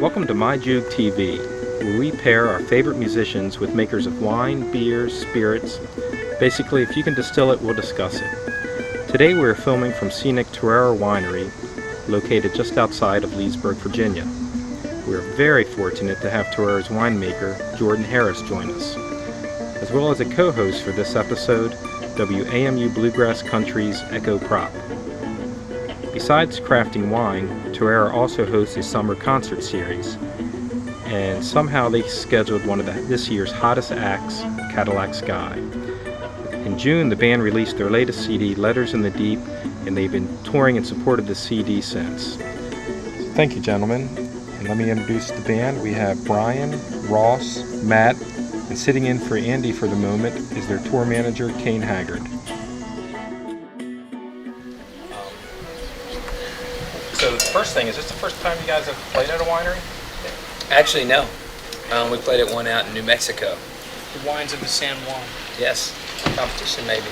Welcome to MyJoogTV, where we pair our favorite musicians with makers of wine, beers, spirits. Basically, if you can distill it, we'll discuss it. Today we are filming from scenic Tarara Winery, located just outside of Leesburg, Virginia. We are very fortunate to have Tarara's winemaker, Jordan Harris, join us, as well as a co-host for this episode, WAMU Bluegrass Country's Echo Propp. Besides crafting wine, Tarara also hosts a summer concert series, and somehow they scheduled one of this year's hottest acts, Cadillac Sky. In June, the band released their latest CD, Letters in the Deep, and they've been touring in support of the CD since. Thank you, gentlemen. And let me introduce the band. We have Brian, Ross, Matt, and sitting in for Andy for the moment is their tour manager, Kane Haggard. So the first thing, is this the first time you guys have played at a winery? Actually, no. We played at one out in New Mexico. The wines of the San Juan. Yes. Competition, maybe.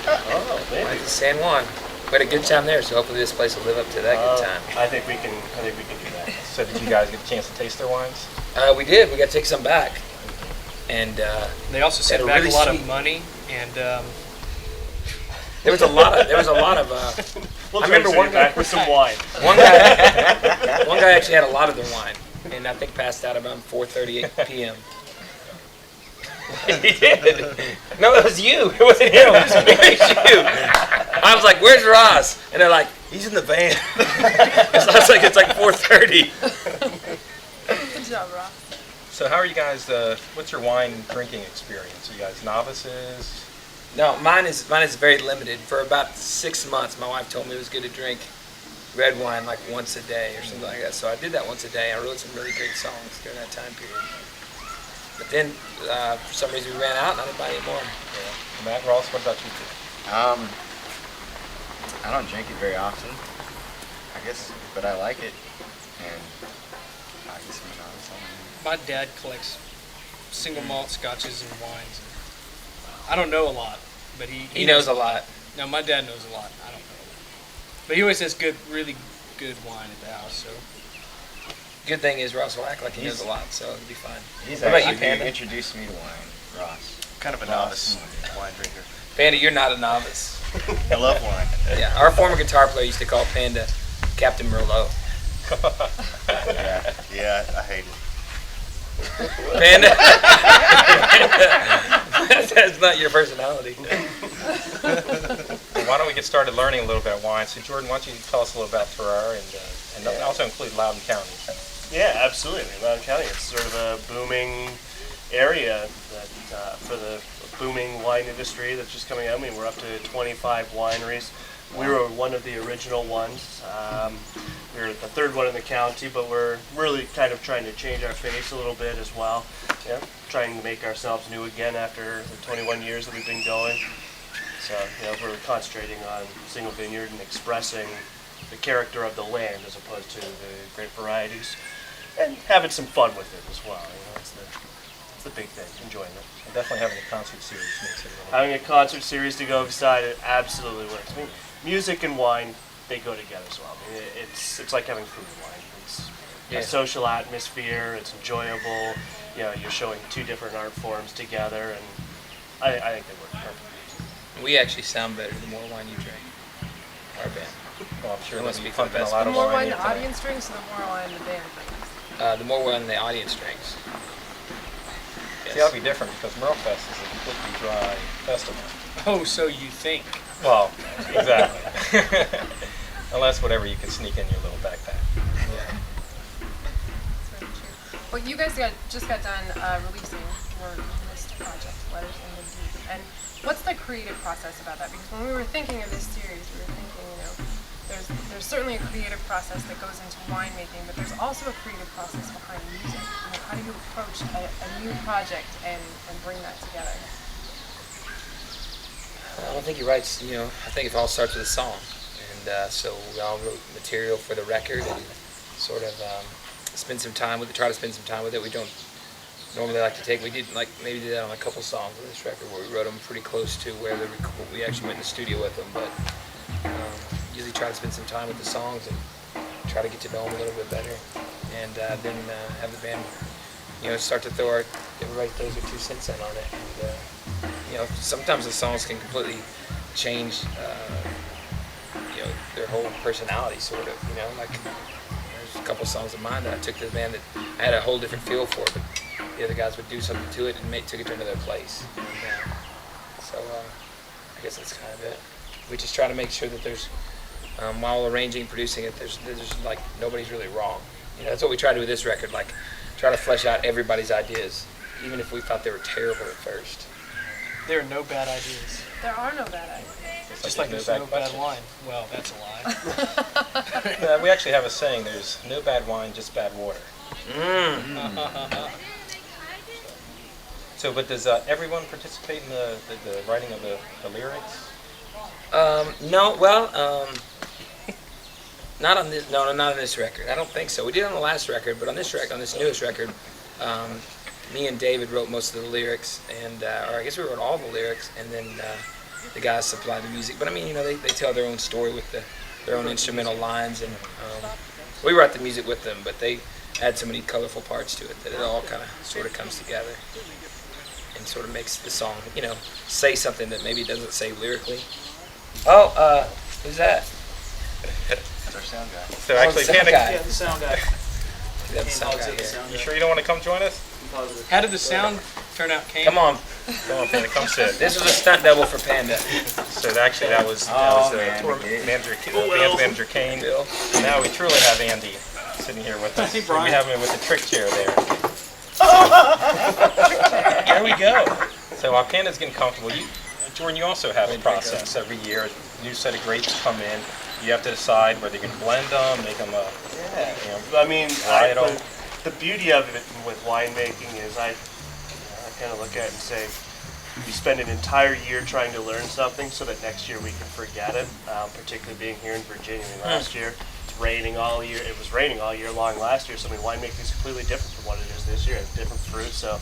Oh, maybe. Wines of San Juan. We had a good time there, so hopefully this place will live up to that good time. I think we can do that. So did you guys get a chance to taste their wines? We did. We got to take some back. And They also sent back really a lot of money, and there was a lot of. We'll I remember one guy back with some wine. One guy actually had a lot of their wine, and I think passed out around 4:38 p.m. He did. No, it was you. It wasn't him. It was you. I was like, "Where's Ross?" And they're like, "He's in the van." So I was like, "It's like 4:30." Good job, Ross. So how are you guys, what's your wine drinking experience? Are you guys novices? No, mine is very limited. For about 6 months, my wife told me it was good to drink red wine like once a day or something like that. So I did that once a day. I wrote some really great songs during that time period. But then, for some reason, we ran out and I didn't buy any more. Yeah. Matt, Ross, what about you two? I don't drink it very often, I guess, but I like it, and I guess I'm not something. my dad collects single malt scotches and wines. I don't know a lot, but he knows a lot. No, my dad knows a lot. I don't know a lot. But he always has really good wine at the house, so. Good thing is Ross will act like he knows a lot, so it'll be fine. He's What about actually you, Panda? introduced me to wine, Ross. Kind of a novice wine drinker. Panda, you're not a novice. I love wine. Yeah, our former guitar player used to call Panda Captain Merlot. Yeah, I hate it. Panda? That's not your personality. Why don't we get started learning a little bit of wine? So Jordan, why don't you tell us a little about Tarara and also include Loudoun County. Yeah, absolutely. Loudoun County, it's sort of a booming area that for the booming wine industry that's just coming out. I mean, we're up to 25 wineries. We were one of the original ones. We're the third one in the county, but we're really kind of trying to change our face a little bit as well. Yeah, trying to make ourselves new again after the 21 years that we've been going. So, we're concentrating on single vineyard and expressing the character of the land as opposed to the great varieties, and having some fun with it as well. It's the big thing, enjoying it. And definitely having a concert series makes it really Having a concert series to go beside it absolutely works. I mean, music and wine, they go together as well. I mean, it's like having food and wine. It's a social atmosphere. It's enjoyable. You're showing two different art forms together, and I think they work perfectly. We actually sound better the more wine you drink. Our band. well, I'm sure It must they'll be be for the pumping a best. lot The of more wine wine the into that. audience drinks, the more wine the band drinks. The more wine the audience drinks. See, that'll be different because Merlefest is a completely dry festival. Oh, so you think. Well, exactly. Unless whatever you can sneak in your little backpack. Yeah. That's very true. Well, you guys just got done releasing your newest project, Letters in the Deep. And what's the creative process about that? Because when we were thinking of this series, we were thinking, there's certainly a creative process that goes into winemaking, but there's also a creative process behind music. How do you approach a new project and bring that together? I think you're right. I think it all starts with a song, and so we all wrote material for the record and sort of spend some time with it. Try to spend some time with it. We don't normally like to take. We did maybe did that on a couple songs on this record where we wrote them pretty close to where we actually went in the studio with them, but. Usually try to spend some time with the songs and try to get to know them a little bit better. and then have the band, start to everybody throws their 2 cents in on it. And, sometimes the songs can completely change, their whole personality, sort of. Like there's a couple songs of mine that I took to the band that I had a whole different feel for, but the other guys would do something to it and took it to another place. And, so I guess that's kind of it. We just try to make sure that there's, while arranging, producing it, there's like nobody's really wrong. That's what we try to do with this record. Like, try to flesh out everybody's ideas, even if we thought they were terrible at first. There are no bad ideas. There are no bad ideas. Just like there's no bad wine. Well, that's a lie. We actually have a saying, there's no bad wine, just bad water. So, but does everyone participate in the writing of the lyrics? No, well, not on this. No, not on this record. I don't think so. We did on the last record, but on this newest record, me and David wrote most of the lyrics, and or I guess we wrote all the lyrics, and then the guys supplied the music. But I mean, they tell their own story with their own instrumental lines, and we wrote the music with them, but they add so many colorful parts to it that it all kind of sort of comes together and sort of makes the song, say something that maybe it doesn't say lyrically. Oh, who's that? That's our sound guy. So actually, the sound guy. Yeah, the sound guy. We got the sound guy here. you sure you don't want to come join us? How did the sound turn out, Cam? Come on. Panda, come sit. This was a stunt double for Panda. So actually, that was man, tour we did. manager, band manager Kane. Bill. Now we truly have Andy sitting here with us. Hey, So Brian. we have him with the trick chair there. There we go. So while Panda's getting comfortable, Jordan, you also have a process every year. A new set of grapes come in. You have to decide whether you're going to blend them, make them I mean, varietal. the beauty of it with winemaking is I kind of look at it and say, we spend an entire year trying to learn something so that next year we can forget it, particularly being here in Virginia. I mean, last year, it's raining all year. It was raining all year long last year, so I mean, winemaking is completely different from what it is this year. It's different fruit, so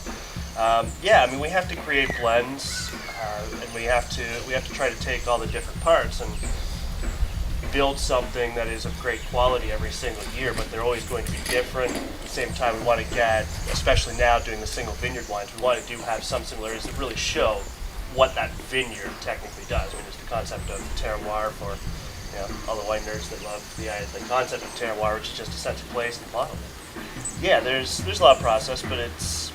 yeah, I mean, we have to create blends, and we have to try to take all the different parts and build something that is of great quality every single year, but they're always going to be different. At the same time, we want to get, especially now doing the single vineyard wines, we want to have some similarities that really show what that vineyard technically does. I mean, it's the concept of terroir for all the wine nerds that love the concept of terroir, which is just essentially placed in the bottle. Yeah, there's a lot of process, but it's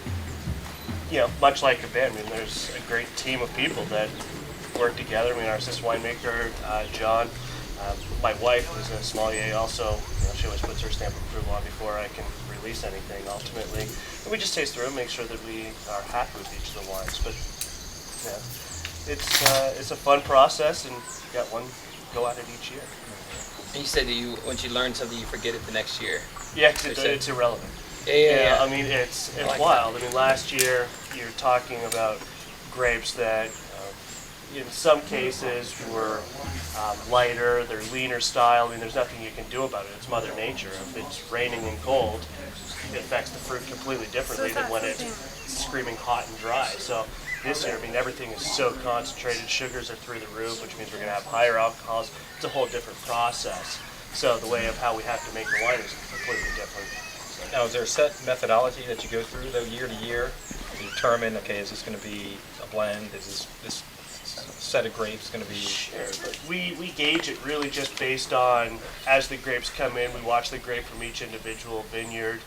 much like a band. I mean, there's a great team of people that work together. I mean, our assistant winemaker, John. My wife, who's a sommelier, also, she always puts her stamp of approval on before I can release anything, ultimately. And we just taste through and make sure that we are happy with each of the wines. But, it's a fun process, and you got one go at it each year. And you said that once you learn something, you forget it the next year. Yeah, 'cause it's irrelevant. Yeah. I mean, it's I like wild. I mean, last year, you're talking about grapes that in some cases were lighter, they're leaner style. I mean, there's nothing you can do about it. It's Mother Nature. If it's raining and cold, it affects the fruit completely differently than when it's screaming hot and dry. So this year, I mean, everything is so concentrated. Sugars are through the roof, which means we're going to have higher alcohols. It's a whole different process. So the way of how we have to make the wine is completely different. Now, is there a set methodology that you go through, though, year to year, to determine, okay, is this going to be a blend? Is this set of grapes going to be? Sure, but we gauge it really just based on, as the grapes come in, we watch the grape from each individual vineyard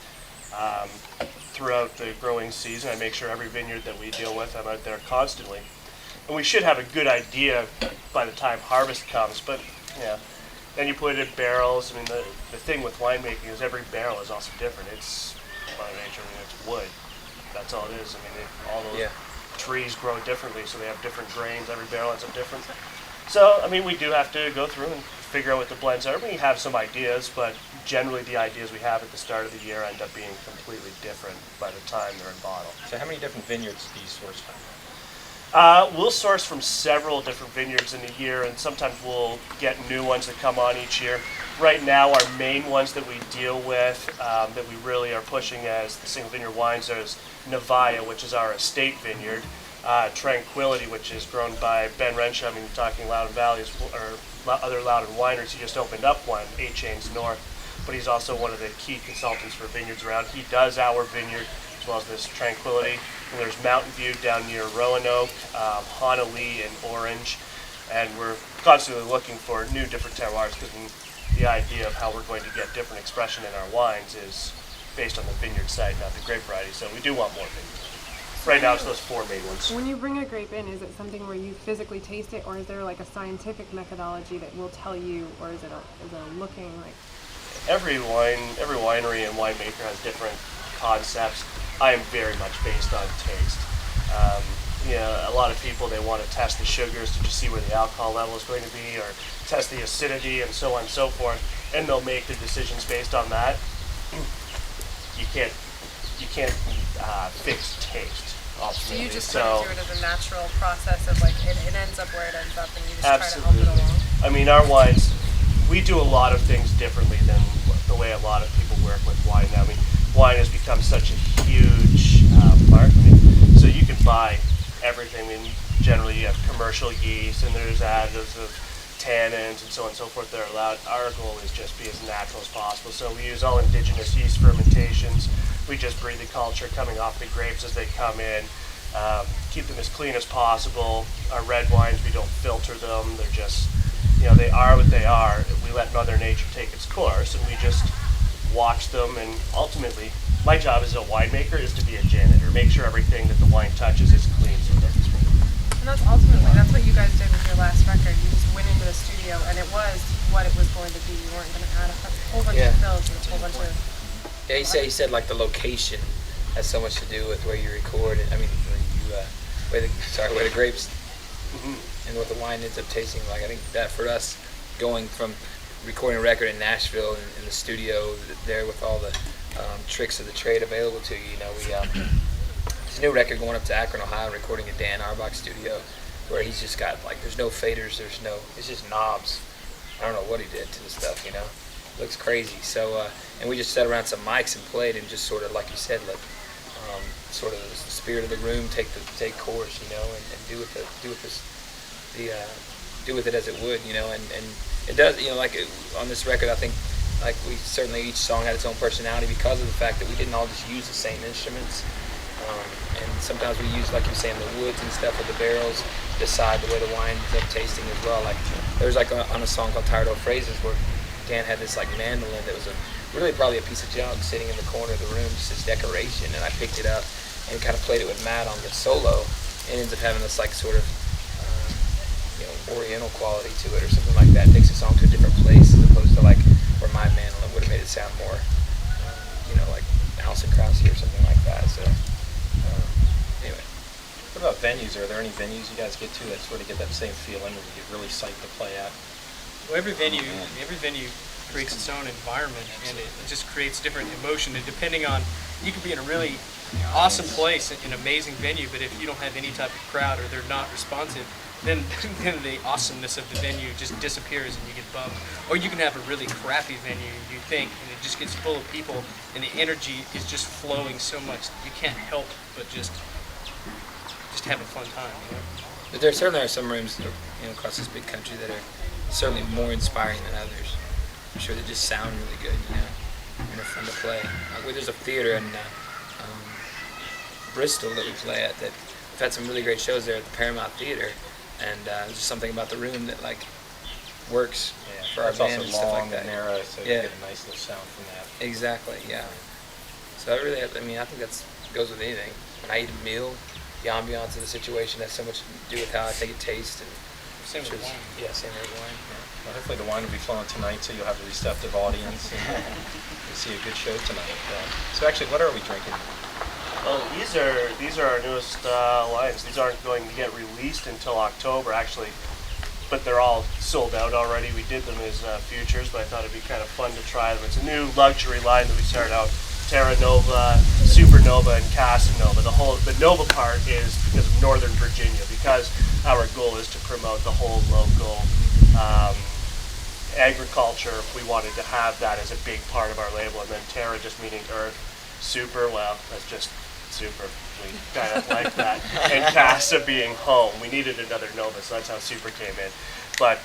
throughout the growing season. I make sure every vineyard that we deal with, I'm out there constantly. And we should have a good idea by the time harvest comes, but then you put it in barrels. I mean, the thing with winemaking is every barrel is also different. It's Mother Nature, I mean, it's wood. That's all it is. I mean, all those trees grow differently, so they have different grains. Every barrel ends up different. So, I mean, we do have to go through and figure out what the blends are. We have some ideas, but generally the ideas we have at the start of the year end up being completely different by the time they're in bottle. So how many different vineyards do you source from? We'll source from several different vineyards in a year, and sometimes we'll get new ones that come on each year. Right now, our main ones that we deal with, that we really are pushing as the single vineyard wines, there's Navaya, which is our estate vineyard, Tranquility, which is grown by Ben Renshaw. I mean, you're talking Loudon Valley, or other Loudon wineries. He just opened up one, 8 Chains North. but he's also one of the key consultants for vineyards around. He does our vineyard as well as this Tranquility. And there's Mountain View down near Roanoke, Honolulu, and Orange. And we're constantly looking for new different terroirs because the idea of how we're going to get different expression in our wines is based on the vineyard site, not the grape variety. So we do want more vineyards. Right now it's those 4 main ones. When you bring a grape in, is it something where you physically taste it, or is there like a scientific methodology that will tell you, or is it looking like? Every winery and winemaker has different concepts. I am very much based on taste. A lot of people, they want to test the sugars to just see where the alcohol level is going to be, or test the acidity and so on and so forth, and they'll make the decisions based on that. You can't fix taste. So Ultimately. you just kind of do it as a natural process of like it ends up where it ends up, and you just Absolutely. try to help it along. I mean, our wines, we do a lot of things differently than the way a lot of people work with wine now. I mean, wine has become such a huge market. I mean, so you can buy everything. I mean, generally you have commercial yeast, and there's additives of tannins and so on and so forth that are allowed. Our goal is just be as natural as possible. So we use all indigenous yeast fermentations. We just breed the culture coming off the grapes as they come in. Keep them as clean as possible. Our red wines, we don't filter them. They're just, they are what they are. We let Mother Nature take its course, and we just watch them. And ultimately, my job as a winemaker is to be a janitor, make sure everything that the wine touches is clean. So and that's what you guys did with your last record. You just went into the studio, and it was what it was going to be. You weren't going to add a whole bunch of fills and a whole bunch of. Yeah, he said like the location has so much to do with where you record. I mean, where the grapes and what the wine ends up tasting like. I think that for us, going from recording a record in Nashville in the studio there with all the tricks of the trade available to you, there's a new record going up to Akron, Ohio, recording at Dan Arbach's studio, where he's just got like there's no faders, it's just knobs. I don't know what he did to the stuff, looks crazy. So and we just sat around some mics and played, and just sort of like you said, let sort of the spirit of the room take course, and do with it as it would, and it does, like on this record, I think like we certainly each song had its own personality because of the fact that we didn't all just use the same instruments, and sometimes we use, like you're saying, the woods and stuff with the barrels decide the way the wine ends up tasting as well. Like there was on a song called Tired Old Phrases where Dan had this like mandolin that was really probably a piece of junk sitting in the corner of the room just as decoration, and I picked it up and kind of played it with Matt on the solo, and ends up having this like sort of oriental quality to it or something like that. It takes the song to a different place as opposed to like where my mandolin would have made it sound more like Alison Krauss or something like that. So anyway. What about venues? Are there any venues you guys get to that sort of get that same feeling where you get really psyched to play at? Well, every venue creates its own environment, and it just creates different emotion. And depending on, you could be in a really awesome place, an amazing venue, but if you don't have any type of crowd or they're not responsive, then the awesomeness of the venue just disappears and you get bummed. Or you can have a really crappy venue, you think, and it just gets full of people, and the energy is just flowing so much that you can't help but just have a fun time. But there certainly are some rooms across this big country that are certainly more inspiring than others. I'm sure they just sound really good, and they're fun to play. There's a theater in Bristol that we play at that we've had some really great shows there at the Paramount Theater, and there's just something about the room that like works for our band and stuff like that. It's also long and narrow, so you get a nice little sound from that. Exactly, yeah. So I think that goes with anything. When I eat a meal, the ambiance of the situation has so much to do with how I think it tastes. And Same with wine. Yeah, same with wine. Yeah. Well, hopefully the wine will be flowing tonight, so you'll have a receptive audience and you'll see a good show tonight. So actually, what are we drinking? Well, these are our newest lines. These aren't going to get released until October, actually, but they're all sold out already. We did them as futures, but I thought it'd be kind of fun to try them. It's a new luxury line that we started out. Terra Nova, Supernova, and Casanova. The Nova part is because of Northern Virginia, because our goal is to promote the whole local agriculture. We wanted to have that as a big part of our label, and then Terra just meaning earth. Super, well, that's just super. We kind of like that. And Casa being home. We needed another Nova, so that's how Super came in. But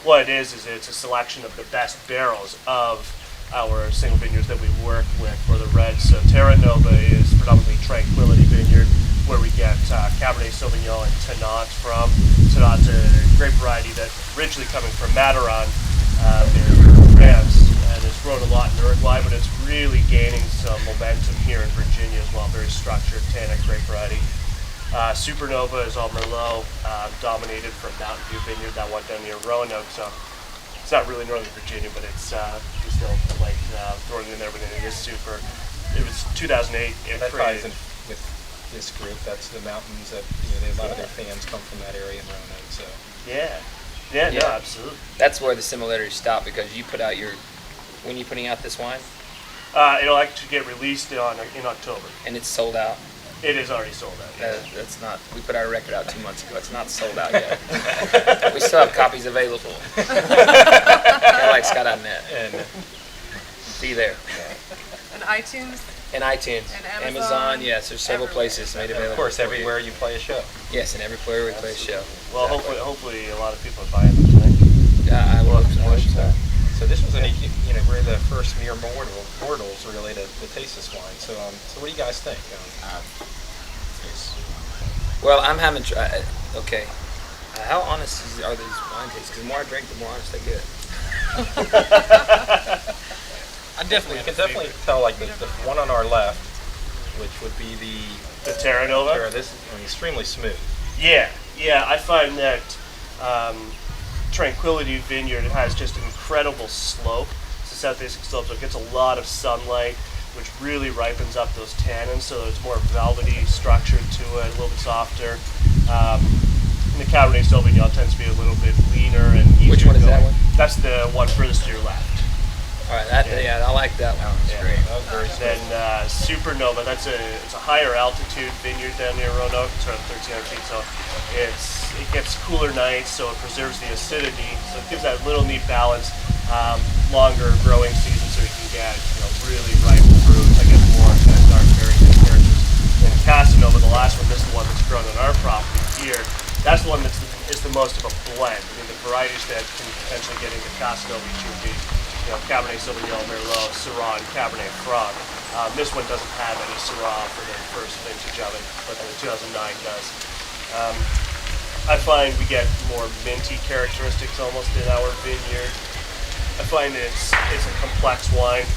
what it is it's a selection of the best barrels of our single vineyards that we work with for the reds. So Terra Nova is predominantly Tranquility Vineyard, where we get Cabernet Sauvignon and Tannat from. Tannat's a grape variety that originally coming from Mataran in France, and it's grown a lot in Uruguay, but it's really gaining some momentum here in Virginia as well. Very structured, tannic grape variety. Supernova is all Merlot, dominated from Mountain View Vineyard, that one down near Roanoke. So it's not really Northern Virginia, but it's we still like throwing it in there, but it is super. It was 2008. And that ties in with this group. That's the mountains that a lot of their fans come from that area in Roanoke. So Yeah, no, absolutely. That's where the similarities stop, because you put out when are you putting out this wine? It'll actually get released in October. And it's sold out. It is already sold out. Yeah. That's not. We put our record out 2 months ago. It's not sold out yet. We still have copies available. CadillacSky.net. and Be there. And iTunes. And iTunes. And Amazon. Yes, there's several everywhere. places made available. of course, for you. everywhere you play a show. Yes, and everywhere we play a show. Well, Exactly. hopefully a lot of people are buying them tonight. Yeah, I will. So this was we're the first mere mortals really to taste this wine. So what do you guys think? Well, I'm having. Okay. How honest are these wine tastes? Because the more I drink, the more honest I get. You can definitely tell, like the one on our left, which would be The Terra Nova? This is extremely smooth. Yeah, I find that Tranquility Vineyard has just an incredible slope. It's a south-facing slope, so it gets a lot of sunlight, which really ripens up those tannins, so it's more velvety structure to it, a little bit softer. And the Cabernet Sauvignon tends to be a little bit leaner and easier. Which one is that going. one? That's the one furthest to your left. All right. I like that one. Great. That was very Then Supernova, it's a higher altitude vineyard down near Roanoke, it's around 1,300 feet, so it gets cooler nights, so it preserves the acidity, so it gives that little neat balance. Longer growing season, so you can get really ripe fruit. I get more kind of dark berry characters. And Casanova, the last one, this is the one that's grown on our property here. That's the one that is the most of a blend. I mean, the varieties that can potentially get into Casanova each would be Cabernet Sauvignon, Merlot, Syrah, and Cabernet Franc. This one doesn't have any Syrah for the first vintage of it, but the 2009 does. I find we get more minty characteristics almost in our vineyard. I find it's a complex wine,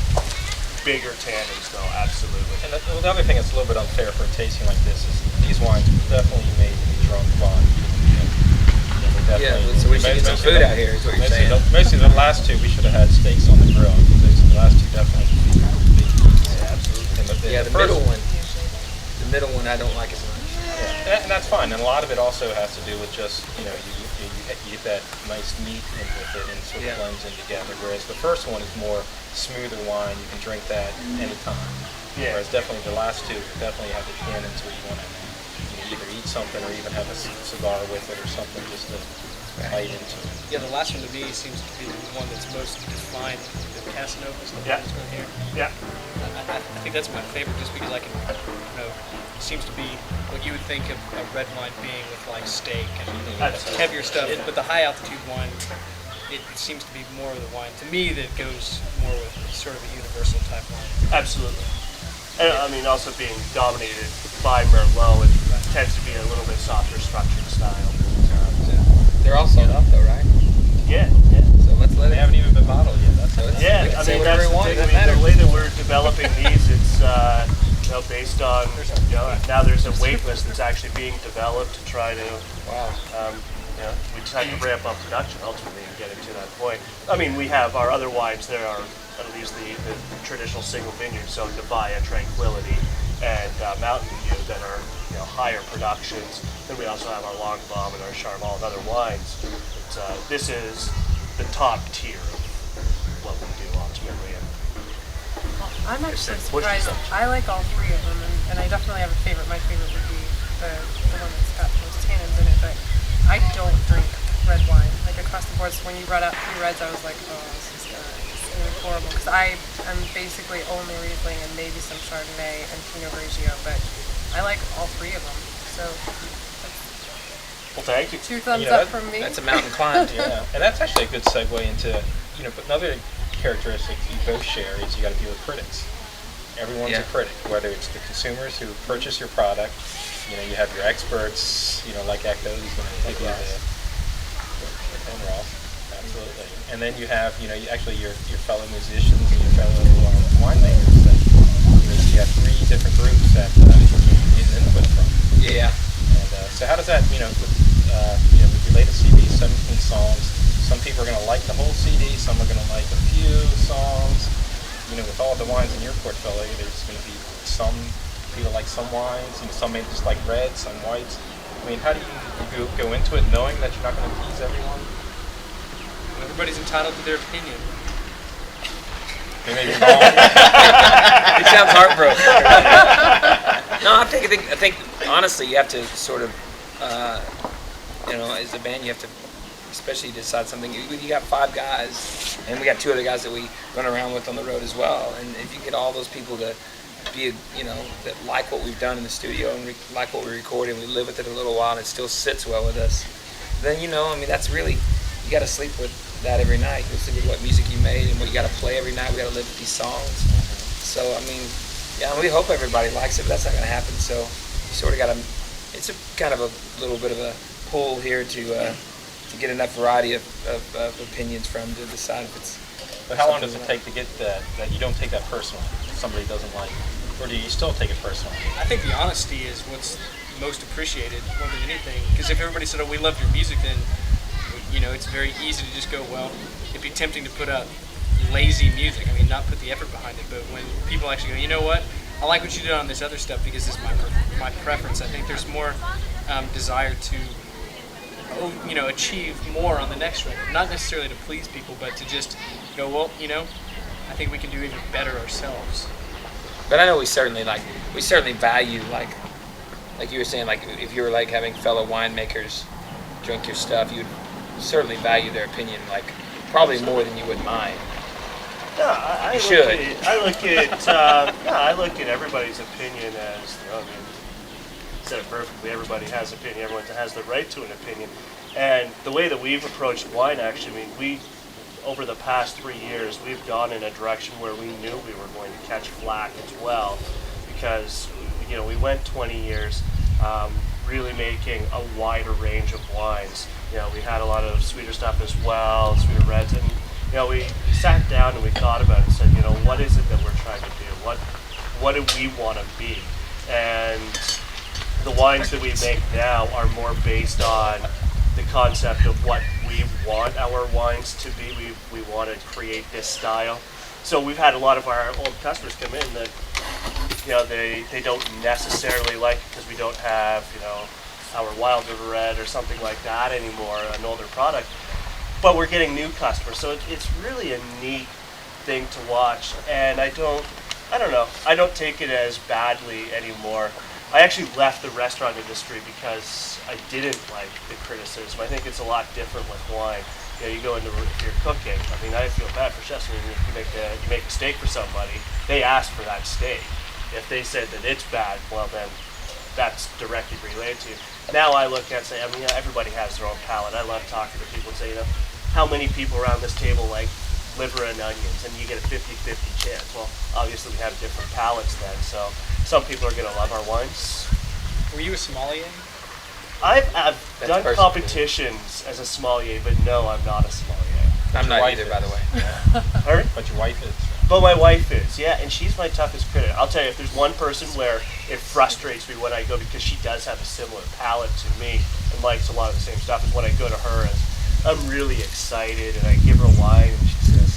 bigger tannins though, absolutely. And the other thing that's a little bit unfair for a tasting like this is these wines are definitely made to be drunk by. Yeah, so we should get some food out here, is what you're saying. Mostly the last two, we should have had steaks on the grill, because the last two definitely would be big pieces. Yeah, absolutely. Yeah, the middle one I don't like as much. Yeah, and that's fine. And a lot of it also has to do with just, you get that nice meat in with it and sort of blends in together. Whereas the first one is more smoother wine. You can drink that anytime. Yeah. Whereas definitely the last two definitely have the tannins where you want to either eat something or even have a cigar with it or something just to bite into it. Yeah, the last one to me seems to be the one that's most defined. The Casanova is the one that's been here. Yeah. I think that's my favorite, just because I can, seems to be what you would think of a red wine being with like steak and heavier stuff. But the high altitude wine, it seems to be more of the wine to me that goes more with sort of a universal type wine. Absolutely. And I mean, also being dominated by Merlot, it tends to be a little bit softer structured style. They're all sold out though, right? Yeah. So let's let They it. haven't even been bottled yet. That's it. Yeah, can I say mean, whatever that's we the want, thing. it I doesn't mean, the matter. way that we're developing these, it's based on, now there's a wait list that's actually being developed to try to, Wow. we just have to ramp up production ultimately and get it to that point. I mean, we have our other wines, there are at least the traditional single vineyards, so Nevada, Tranquility, and Mountain View that are higher productions. Then we also have our Long Bomb and our Charmal and other wines. But, this is the top tier of what we do ultimately. I'm actually What's your surprised. thoughts? I like all three of them, and I definitely have a favorite. My favorite would be the one that's got those tannins in it, but I don't drink red wine. Like across the board, so when you brought out 3 reds, I was like, oh, this is gonna be horrible. Because I am basically only Riesling and maybe some Chardonnay and Pinot Grigio, but I like all 3 of them. So Well, thank you. 2 thumbs know, up from me. That's a mountain climb. Yeah, and that's actually a good segue into, another characteristic you both share is you got to deal with critics. Everyone's a critic, whether it's the consumers who purchase your product. You know, you have your experts, you know, like Echo, who's going to give you the Ross, absolutely. And then you have, you know, actually your fellow musicians and your fellow winemakers. That, you have 3 different groups that you need an input from. Yeah. And so how does that, you know, with your latest CD, 17 songs, some people are going to like the whole CD, some are going to like a few songs. You know, with all the wines in your portfolio, there's going to be some people like some wines, you know, some may just like reds, some whites. I mean, how do you go into it knowing that you're not going to please everyone? Everybody's entitled to their opinion. They may be wrong. It sounds heartbroken. No, I think honestly, you have to sort of, you know, as a band, you have to, especially decide something. You got 5 guys, and we got 2 other guys that we run around with on the road as well. And if you get all those people to be, you know, that like what we've done in the studio and like what we record and we live with it a little while and it still sits well with us, then, you know, I mean, that's really, you got to sleep with that every night. You sleep with what music you made and what you got to play every night. We got to live with these songs. So, I mean, yeah, we hope everybody likes it, but that's not going to happen. So you sort of got to, it's a kind of a little bit of a pull here to get enough variety of opinions from to decide if it's. But how long does it take to get that you don't take that personally if somebody doesn't like it? Or do you still take it personally? I think the honesty is what's most appreciated more than anything. Because if everybody said, "Oh, we love your music," then, you know, it's very easy to just go, well, it'd be tempting to put out lazy music. I mean, not put the effort behind it. But when people actually go, you know what, I like what you did on this other stuff because this is my preference. I think there's more desire to, you know, achieve more on the next record. Not necessarily to please people, but to just go, well, you know, I think we can do even better ourselves. But I know we certainly value, like you were saying, like if you were like having fellow winemakers drink your stuff, you'd certainly value their opinion, like probably more than you would mine. No, I look at everybody's opinion as, you know, I mean, said it perfectly. Everybody has opinion. Everyone has the right to an opinion. And the way that we've approached wine, actually, I mean, over the past 3 years, we've gone in a direction where we knew we were going to catch flack as well, because, you know, we went 20 years really making a wider range of wines. You know, we had a lot of sweeter stuff as well, sweeter reds, and, you know, we sat down and we thought about it and said, you know, what is it that we're trying to do? What do we want to be? And the wines that we make now are more based on the concept of what we want our wines to be. We want to create this style. So we've had a lot of our old customers come in that, you know, they don't necessarily like it because we don't have, you know, our Wild River Red or something like that anymore, an older product. But we're getting new customers, so it's really a neat thing to watch. And I don't know, I don't take it as badly anymore. I actually left the restaurant industry because I didn't like the criticism. I think it's a lot different with wine. You know, you go into, if you're cooking, I mean, I feel bad for chefs. I mean, if you make a steak for somebody, they ask for that steak. If they said that it's bad, well then, that's directly related to you. Now I look at, say, I mean, everybody has their own palate. I love talking to people and say, you know, how many people around this table like liver and onions, and you get a 50-50 chance. Well, obviously we have different palates then, so some people are going to love our wines. Were you a sommelier? I've done competitions as a sommelier, but no, I'm not a sommelier. I'm not either, by the way. Pardon? But your wife is. But my wife is, yeah, and she's my toughest critic. I'll tell you, if there's one person where it frustrates me when I go, because she does have a similar palate to me and likes a lot of the same stuff, is when I go to her and I'm really excited and I give her a wine and she says,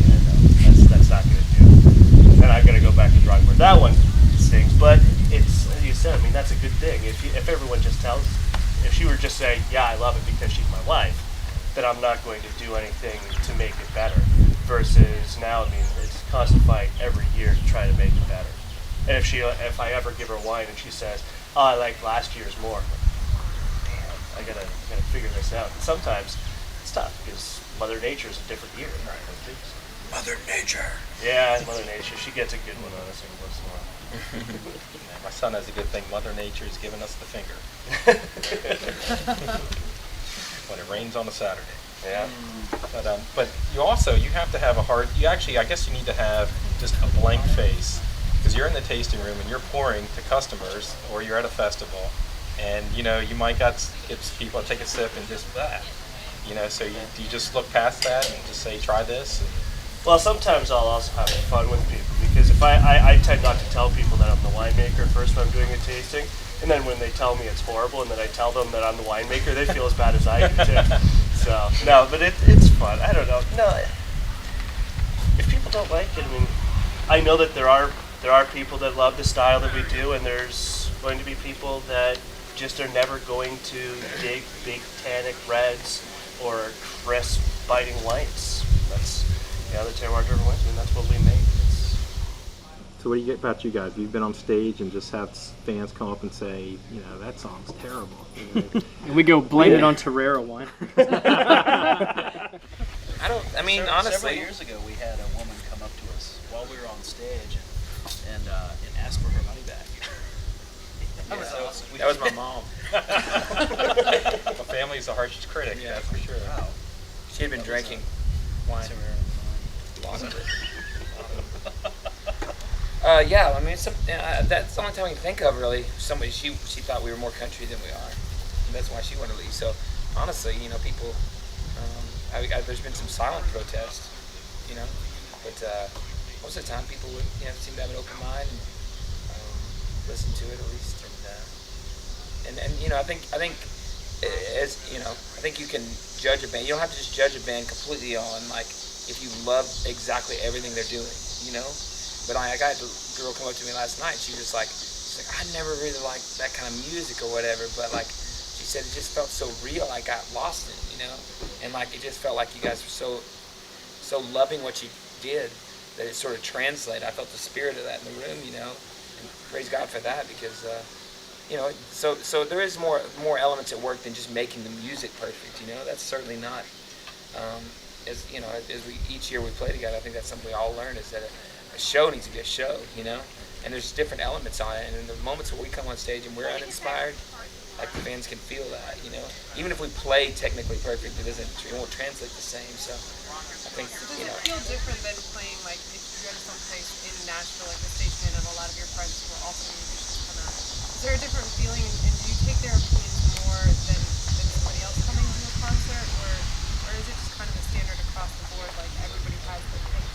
yeah, no, that's not going to do. And I'm going to go back to the drawing board. That one stings, but it's, as you said, I mean, that's a good thing. If everyone just tells, if she were just saying, yeah, I love it because she's my wife, then I'm not going to do anything to make it better. Versus now, I mean, it's a constant fight every year to try to make it better. And if I ever give her wine and she says, oh, I like last year's more, damn, I gotta figure this out. And sometimes it's tough because Mother Nature's a different year. Mother Nature. Yeah, Mother Nature. She gets a good one on us every once in a while. Yeah, my son has a good thing. Mother Nature's giving us the finger. When it rains on a Saturday. Yeah. But you have to have a hard. You actually, I guess, you need to have just a blank face, because you're in the tasting room and you're pouring to customers, or you're at a festival, and you might get people to take a sip and just that. So you just look past that and just say, try this. Well, sometimes I'll also have fun with people, because if I tend not to tell people that I'm the winemaker first when I'm doing a tasting, and then when they tell me it's horrible, and then I tell them that I'm the winemaker, they feel as bad as I do too. So no, but it's fun. I don't know. No, if people don't like it, I mean, I know that there are people that love the style that we do, and there's going to be people that just are never going to dig big tannic reds or crisp biting whites. That's the terroir-driven wines, and that's what we make. So what do you get about you guys? You've been on stage and just have fans come up and say, that song's terrible. And we go blame it on Tarara wine. Honestly, several years ago, we had a woman come up to us while we were on stage and ask for her money back. That was awesome. That was my mom. The family's the harshest critic, Yeah. that's for sure. Wow. She had been drinking wine. Lots of it. That's the only time I can think of, really. Somebody, she thought we were more country than we are. And that's why she wanted to leave. So, honestly, people, there's been some silent protest, but most of the time people would, seem to have an open mind and listen to it at least. And I think I think you can judge a band. You don't have to just judge a band completely on, if you love exactly everything they're doing, But I got a girl come up to me last night. She's like, I never really liked that kind of music or whatever, but she said it just felt so real. I got lost in it, and it just felt like you guys were so loving what you did that it sort of translated. I felt the spirit of that in the room, and praise God for that, because so there is more elements at work than just making the music perfect. That's certainly not. As each year we play together, I think that's something we all learn, is that a show needs to be a show, and there's different elements on it, and in the moments where we come on stage and we're uninspired, the fans can feel that, even if we play technically perfect, it won't translate the same. So I think Does it feel different than playing if you go to some place in Nashville, like the station, and a lot of your friends who are also musicians come out? Is there a different feeling, and do you take their opinions more than somebody else coming to a concert, or is it just kind of a standard across the board, everybody has their taste?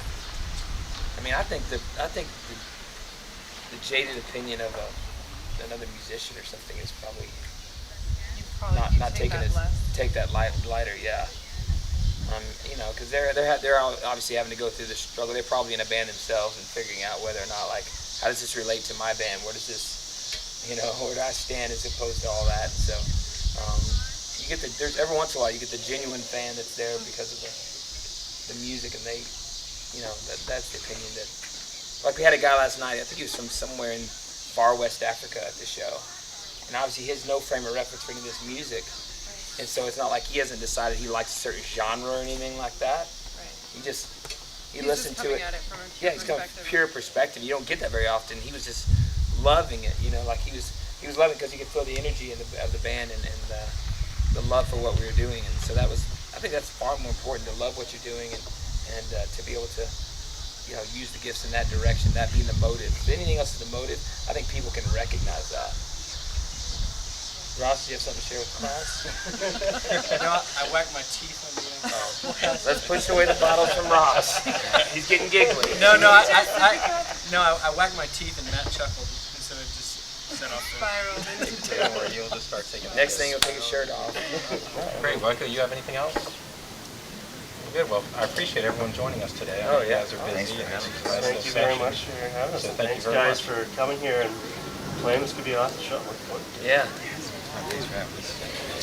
I think the jaded opinion of another musician or something is probably not taking it, take that lighter, yeah. Because they're obviously having to go through the struggle. They're probably in a band themselves and figuring out whether or not how does this relate to my band? Where does this, where do I stand as opposed to all that? So you get there's every once in a while you get the genuine fan that's there because of the music, and they, that's the opinion that. We had a guy last night. I think he was from somewhere in far West Africa at the show, and obviously he has no frame of reference for any of this music, and so it's not like he hasn't decided he likes a certain genre or anything like that. Right. He listened to it. He's coming from pure perspective. You don't get that very often. He was just loving it. He was loving it because he could feel the energy of the band and the love for what we were doing, and so I think that's far more important, to love what you're doing and to be able to. Use the gifts in that direction, that being the motive. If anything else is the motive, I think people can recognize that. Ross, do you have something to share with the class? I whack my teeth on the Let's push away the bottles from Ross. He's getting giggly. No, I whacked my teeth and Matt chuckled, and so it just set off the Spiraled into Don't worry, you'll just start taking Next thing, he'll take his shirt off. Great, Michael, you have anything else? Good. Well, I appreciate everyone joining us today. Oh, yeah. You guys are busy. Thank you very much for having us. Thanks, guys, for coming here and playing. This could be an awesome show. Looking forward to it. Yeah.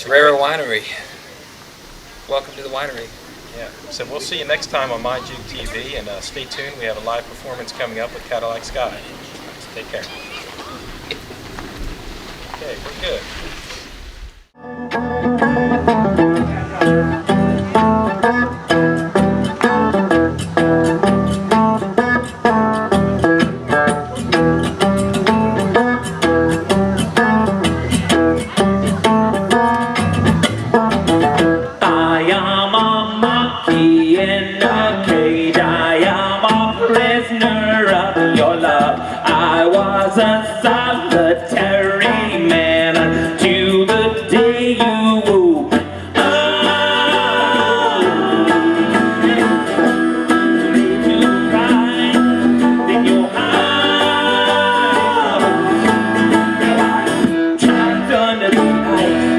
Tarara Winery. Welcome to the winery. Yeah. So we'll see you next time on MyJoogTV, and stay tuned. We have a live performance coming up with Cadillac Sky. Take care. Okay, we're good. I am of your love. I was a solitary man until the day you woke up. To cry in your eyes. Now I'm trapped under the ice.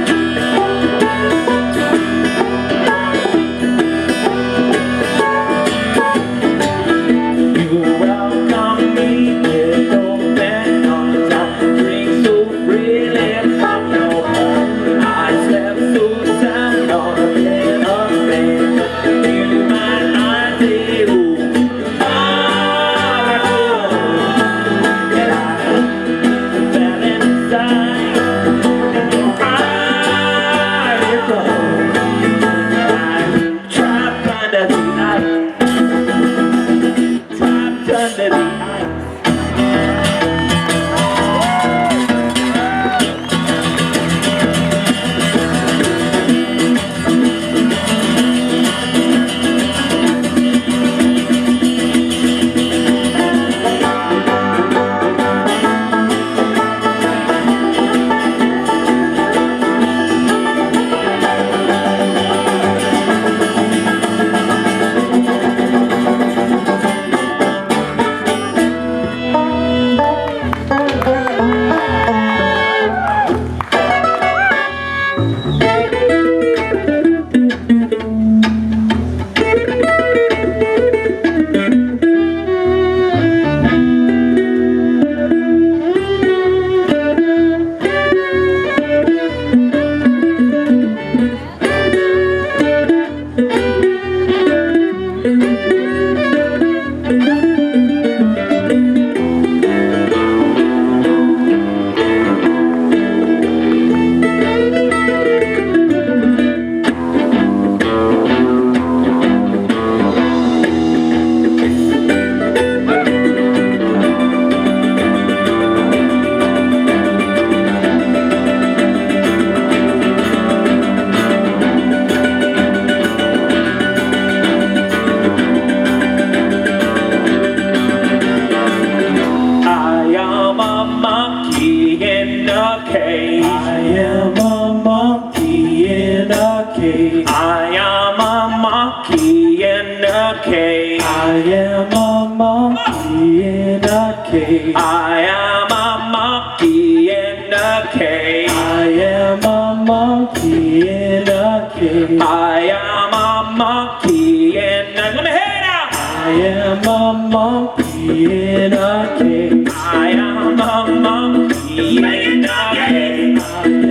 I am a monkey in a cave. I am a monkey in a cave. I am a monkey in a... Let me hear it now! I am a monkey in a cave. I am a monkey in a cave.